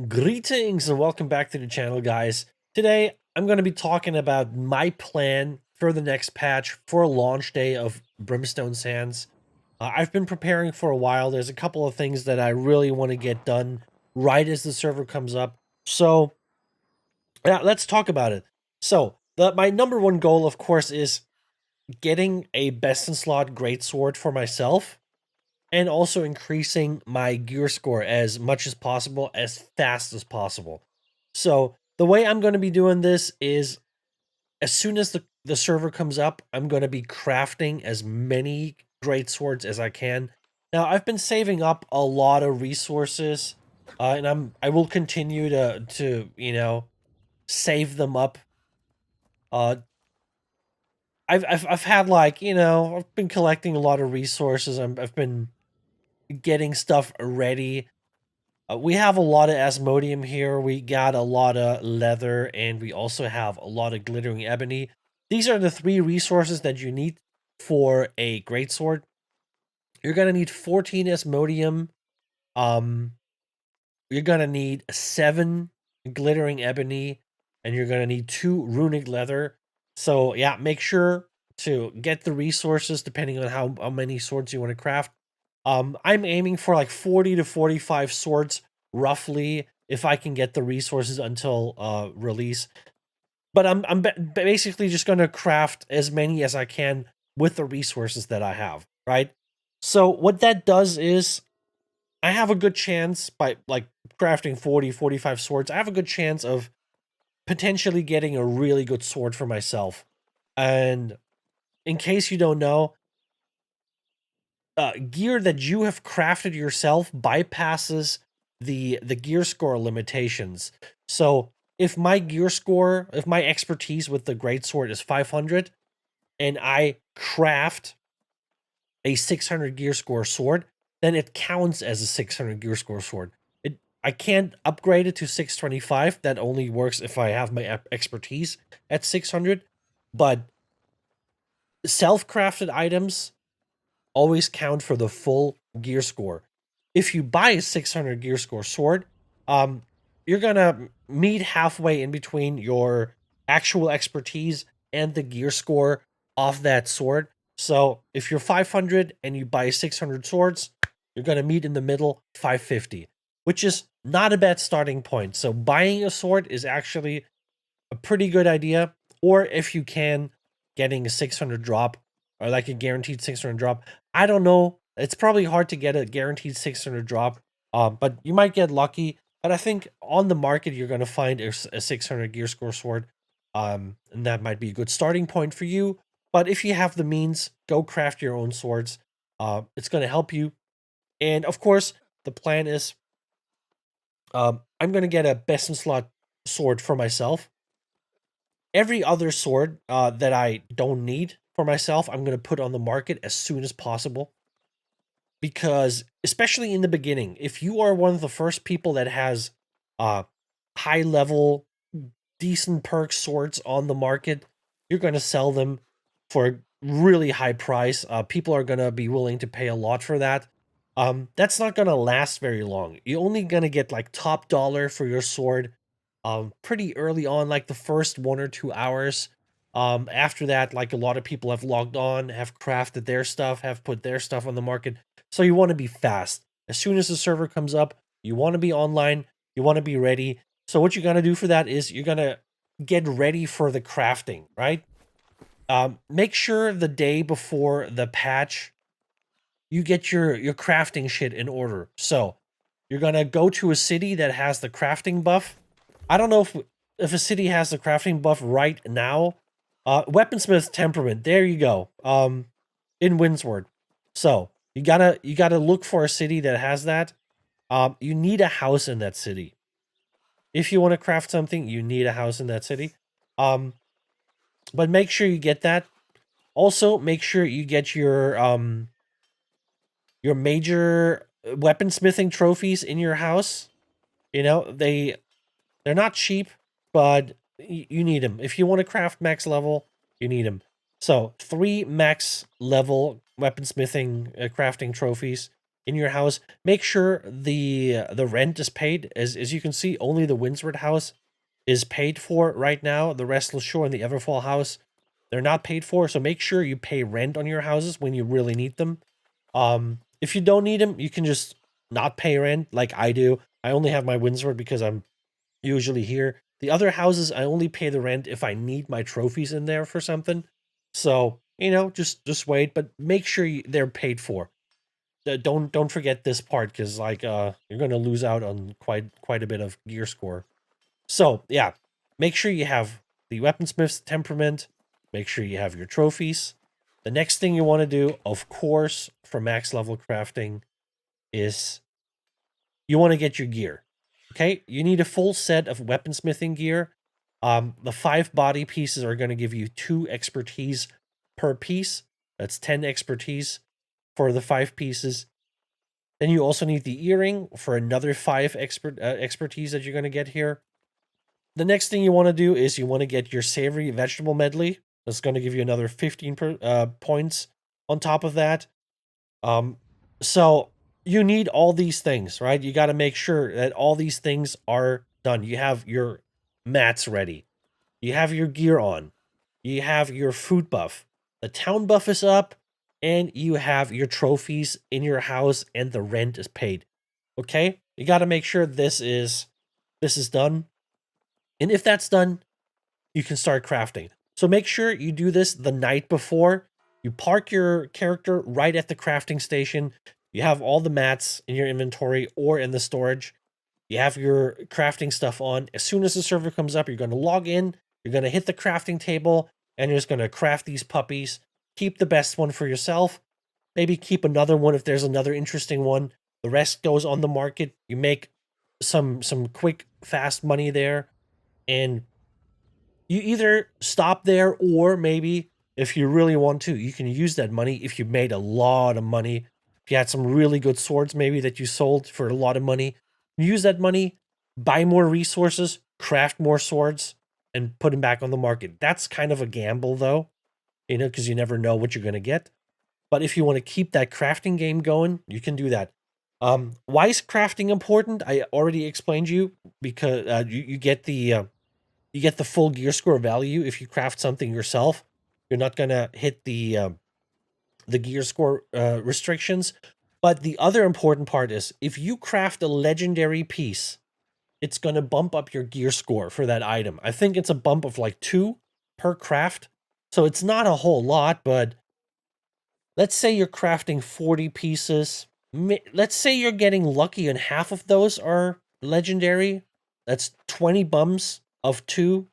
Greetings and welcome back to the channel, guys. Today, I'm going to be talking about my plan for the next patch for a launch day of Brimstone Sands. I've been preparing for a while. There's a couple of things that I really want to get done right as the server comes up. So, yeah, let's talk about it. So, my number one goal, of course, is getting a best in slot greatsword for myself and also increasing my gear score as much as possible, as fast as possible. So the way I'm going to be doing this is as soon as the server comes up, I'm going to be crafting as many great swords as I can. Now I've been saving up a lot of resources, and I will continue to save them up. Uh, I've had like I've been collecting a lot of resources. I've been getting stuff ready. We have a lot of Asmodium here. We got a lot of leather, and we also have a lot of glittering ebony. These are the three resources that you need for a greatsword. You're gonna need 14 Asmodium. Um, you're gonna need 7 glittering ebony, and you're gonna need 2 runic leather. So yeah, make sure to get the resources depending on how many swords you want to craft. I'm aiming for like 40 to 45 swords roughly if I can get the resources until release. But I'm basically just going to craft as many as I can with the resources that I have, right? So what that does is I have a good chance by like crafting 40, 45 swords. I have a good chance of potentially getting a really good sword for myself. And in case you don't know, gear that you have crafted yourself bypasses the gear score limitations. So if my gear score, if my expertise with the greatsword is 500, and I craft a 600 gear score sword, then it counts as a 600 gear score sword. I can't upgrade it to 625. That only works if I have my expertise at 600. But self-crafted items always count for the full gear score. If you buy a 600 gear score sword, um, you're gonna meet halfway in between your actual expertise and the gear score of that sword. So if you're 500 and you buy 600 swords, you're gonna meet in the middle, 550, which is not a bad starting point. So buying a sword is actually a pretty good idea. Or if you can, getting a 600 drop or like a guaranteed 600 drop. I don't know. It's probably hard to get a guaranteed 600 drop, but you might get lucky. But I think on the market, you're going to find a 600 gear score sword, and that might be a good starting point for you. But if you have the means, go craft your own swords. It's going to help you. And of course, the plan is I'm going to get a best in slot sword for myself. Every other sword that I don't need for myself, I'm going to put on the market as soon as possible. Because, especially in the beginning, if you are one of the first people that has uh, high level, decent perk swords on the market, you're going to sell them for a really high price. People are going to be willing to pay a lot for that. That's not going to last very long. You're only going to get like top dollar for your sword pretty early on, like the first 1 or 2 hours. After that, like a lot of people have logged on, have crafted their stuff, have put their stuff on the market. So you want to be fast. As soon as the server comes up, you want to be online, you want to be ready. So what you're gonna do for that is you're gonna get ready for the crafting, right? Make sure the day before the patch you get your crafting shit in order. So you're gonna go to a city that has the crafting buff. I don't know if a city has the crafting buff right now. Weaponsmith temperament. There you go. In Windsward. So you gotta look for a city that has that. You need a house in that city. If you want to craft something, you need a house in that city. Um, but make sure you get that. Also, make sure you get your major weaponsmithing trophies in your house. You know, they're not cheap, but you need them. If you want to craft max level, you need them. So, 3 max level weaponsmithing crafting trophies. in your house. Make sure the rent is paid. As you can see, only the Windsward house is paid for right now. The Restless Shore and the Everfall house, they're not paid for. So make sure you pay rent on your houses when you really need them. If you don't need them, you can just not pay rent like I do. I only have my Windsward because I'm usually here. The other houses, I only pay the rent if I need my trophies in there for something. So, just wait, but make sure they're paid for. Don't forget this part because like you're gonna lose out on quite a bit of gear score. So yeah, make sure you have the weaponsmith's temperament. Make sure you have your trophies. The next thing you want to do, of course, for max level crafting, is you want to get your gear. Okay, you need a full set of weaponsmithing gear. The 5 body pieces are going to give you 2 expertise per piece. That's 10 expertise for the 5 pieces. Then you also need the earring for another 5 expertise that you're going to get here. The next thing you want to do is you want to get your savory vegetable medley. That's going to give you another 15 points on top of that. So you need all these things, right? You got to make sure that all these things are done. You have your mats ready. You have your gear on. You have your food buff. The town buff is up, and you have your trophies in your house, and the rent is paid. Okay? You got to make sure this is done. And if that's done, you can start crafting. So make sure you do this the night before. You park your character right at the crafting station. You have all the mats in your inventory or in the storage. You have your crafting stuff on. As soon as the server comes up, you're going to log in. You're going to hit the crafting table and you're just going to craft these puppies. Keep the best one for yourself. Maybe keep another one if there's another interesting one. The rest goes on the market. You make some quick, fast money there. And you either stop there or maybe if you really want to, you can use that money if you made a lot of money. If you had some really good swords maybe that you sold for a lot of money, use that money, buy more resources, craft more swords, and put them back on the market. That's kind of a gamble though, because you never know what you're going to get. But if you want to keep that crafting game going, you can do that. Why is crafting important? I already explained you because you get the full gear score value if you craft something yourself. You're not gonna hit the gear score restrictions. But the other important part is if you craft a legendary piece, it's gonna bump up your gear score for that item. I think it's a bump of like 2 per craft. So it's not a whole lot, but let's say you're crafting 40 pieces. Let's say you're getting lucky and half of those are legendary. That's 20 bums of 2.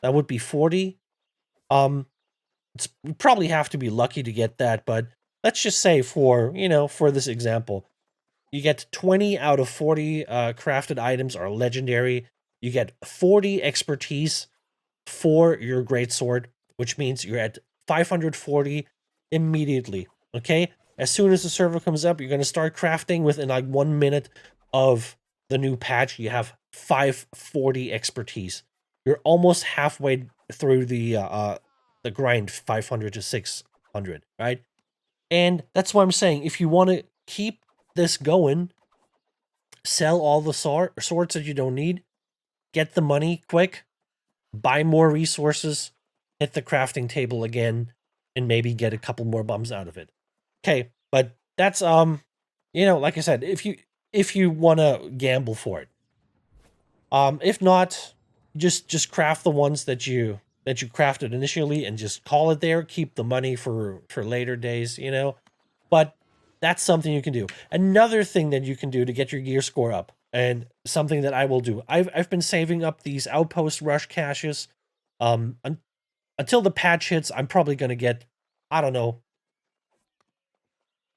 That would be 40. Um, you probably have to be lucky to get that, but let's just say for this example, you get 20 out of 40 crafted items are legendary. You get 40 expertise for your greatsword, which means you're at 540 immediately. Okay? As soon as the server comes up, you're going to start crafting within like 1 minute of the new patch. You have 540 expertise. You're almost halfway through the grind 500 to 600, right? And that's why I'm saying if you want to keep this going, sell all the swords that you don't need, get the money quick, buy more resources, hit the crafting table again, and maybe get a couple more bums out of it. Okay, but that's like I said, if you want to gamble for it. If not, just craft the ones that you crafted initially and just call it there. Keep the money for later days. But that's something you can do. Another thing that you can do to get your gear score up, and something that I will do. I've been saving up these outpost rush caches. Until the patch hits, I'm probably gonna get, I don't know,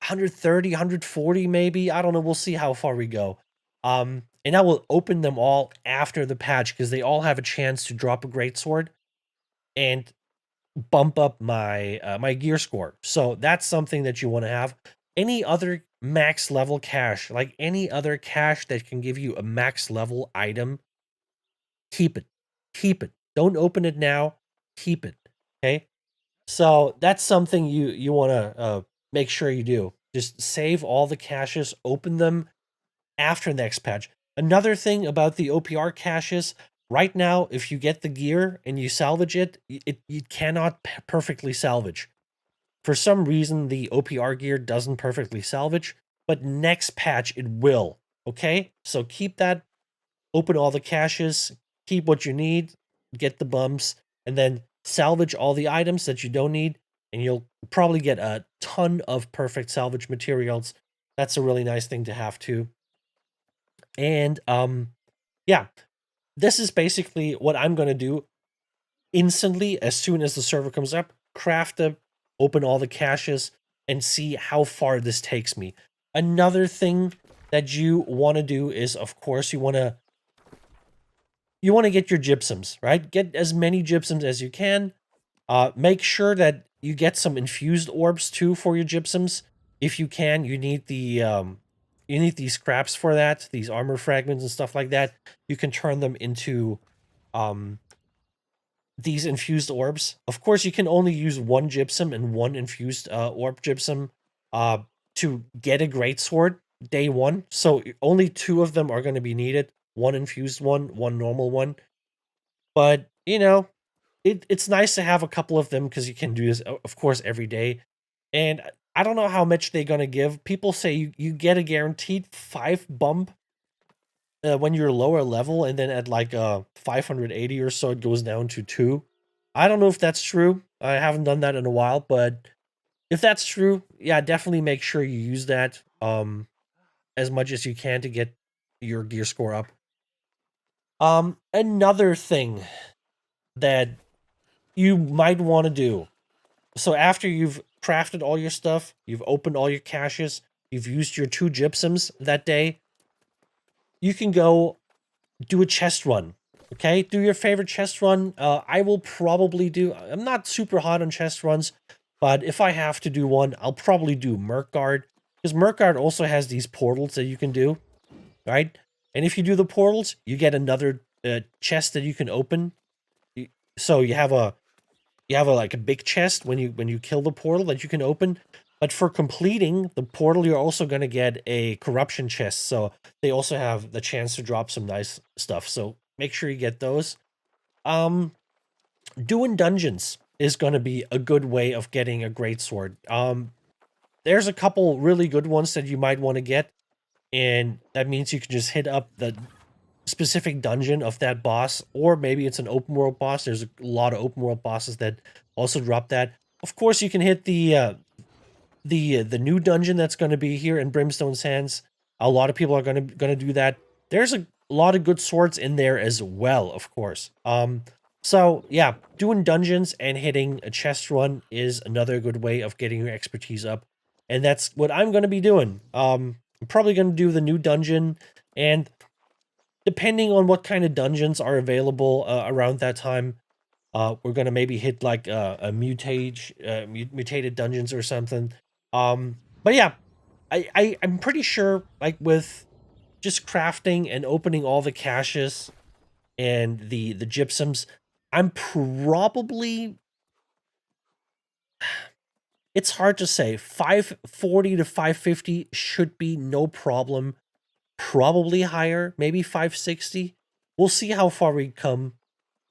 130, 140 maybe. I don't know. We'll see how far we go. And I will open them all after the patch because they all have a chance to drop a greatsword and bump up my gear score. So that's something that you want to have. Any other max level cache, like any other cache that can give you a max level item, keep it. Keep it. Don't open it now. Keep it. Okay? So that's something you want to make sure you do. Just save all the caches, open them after next patch. Another thing about the OPR caches, right now, if you get the gear and you salvage it, you cannot perfectly salvage. For some reason, the OPR gear doesn't perfectly salvage, but next patch it will. Okay? So keep that, open all the caches, keep what you need, get the bumps, and then salvage all the items that you don't need, and you'll probably get a ton of perfect salvage materials. That's a really nice thing to have too. And yeah, this is basically what I'm going to do instantly as soon as the server comes up. Craft them, open all the caches, and see how far this takes me. Another thing that you want to do is, of course, you want to get your gypsums, right? Get as many gypsums as you can. Make sure that you get some infused orbs too for your gypsums. If you can, you need these scraps for that, these armor fragments and stuff like that. You can turn them into um these infused orbs. Of course, you can only use one gypsum and one infused orb gypsum uh to get a greatsword day one. So only two of them are going to be needed. One infused one, one normal one. But, it's nice to have a couple of them because you can do this, of course, every day. And I don't know how much they're going to give. People say you get a guaranteed 5 bump when you're lower level, and then at like 580 or so, it goes down to 2. I don't know if that's true. I haven't done that in a while, but if that's true, yeah, definitely make sure you use that as much as you can to get your gear score up. Another thing that you might want to do. So after you've crafted all your stuff, you've opened all your caches, you've used your 2 gypsums that day, you can go do a chest run. Okay, do your favorite chest run. I will probably do. I'm not super hot on chest runs, but if I have to do one, I'll probably do Merkguard, because Merkguard also has these portals that you can do, right? And if you do the portals, you get another chest that you can open. So you have like a big chest when you kill the portal that you can open. But for completing the portal, you're also going to get a corruption chest. So they also have the chance to drop some nice stuff. So make sure you get those. Doing dungeons is going to be a good way of getting a greatsword. There's a couple really good ones that you might want to get, and that means you can just hit up the specific dungeon of that boss, or maybe it's an open world boss. There's a lot of open world bosses that also drop that. Of course, you can hit the new dungeon that's going to be here in Brimstone Sands. A lot of people are going to do that. There's a lot of good swords in there as well, of course. So yeah, doing dungeons and hitting a chest run is another good way of getting your expertise up, and that's what I'm going to be doing. I'm probably going to do the new dungeon, and depending on what kind of dungeons are available around that time, we're gonna maybe hit like a mutated dungeons or something. But yeah, I'm pretty sure, like, with just crafting and opening all the caches and the gypsums, I'm probably, it's hard to say, 540 to 550 should be no problem. Probably higher, maybe 560. We'll see how far we come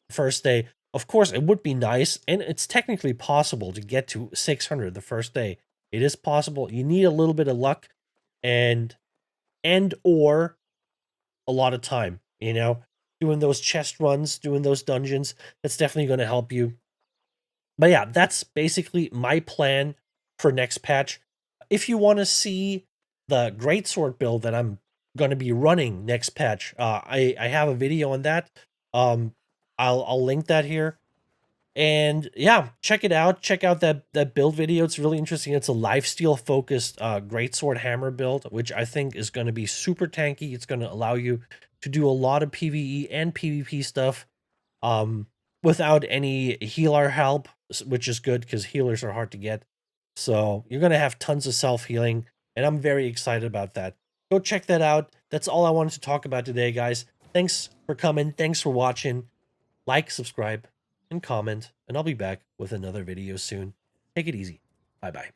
first day. Of course, it would be nice, and it's technically possible to get to 600 the first day. It is possible. You need a little bit of luck and or a lot of time, doing those chest runs, doing those dungeons. That's definitely going to help you. But yeah, that's basically my plan for next patch. If you want to see the greatsword build that I'm going to be running next patch, I have a video on that. Um, I'll link that here. And yeah, check it out. Check out that build video. It's really interesting. It's a lifesteal focused greatsword hammer build, which I think is going to be super tanky. It's going to allow you to do a lot of PvE and PvP stuff without any healer help, which is good because healers are hard to get. So you're going to have tons of self-healing, and I'm very excited about that. Go check that out. That's all I wanted to talk about today, guys. Thanks for coming. Thanks for watching. Like, subscribe, and comment, and I'll be back with another video soon. Take it easy. Bye-bye.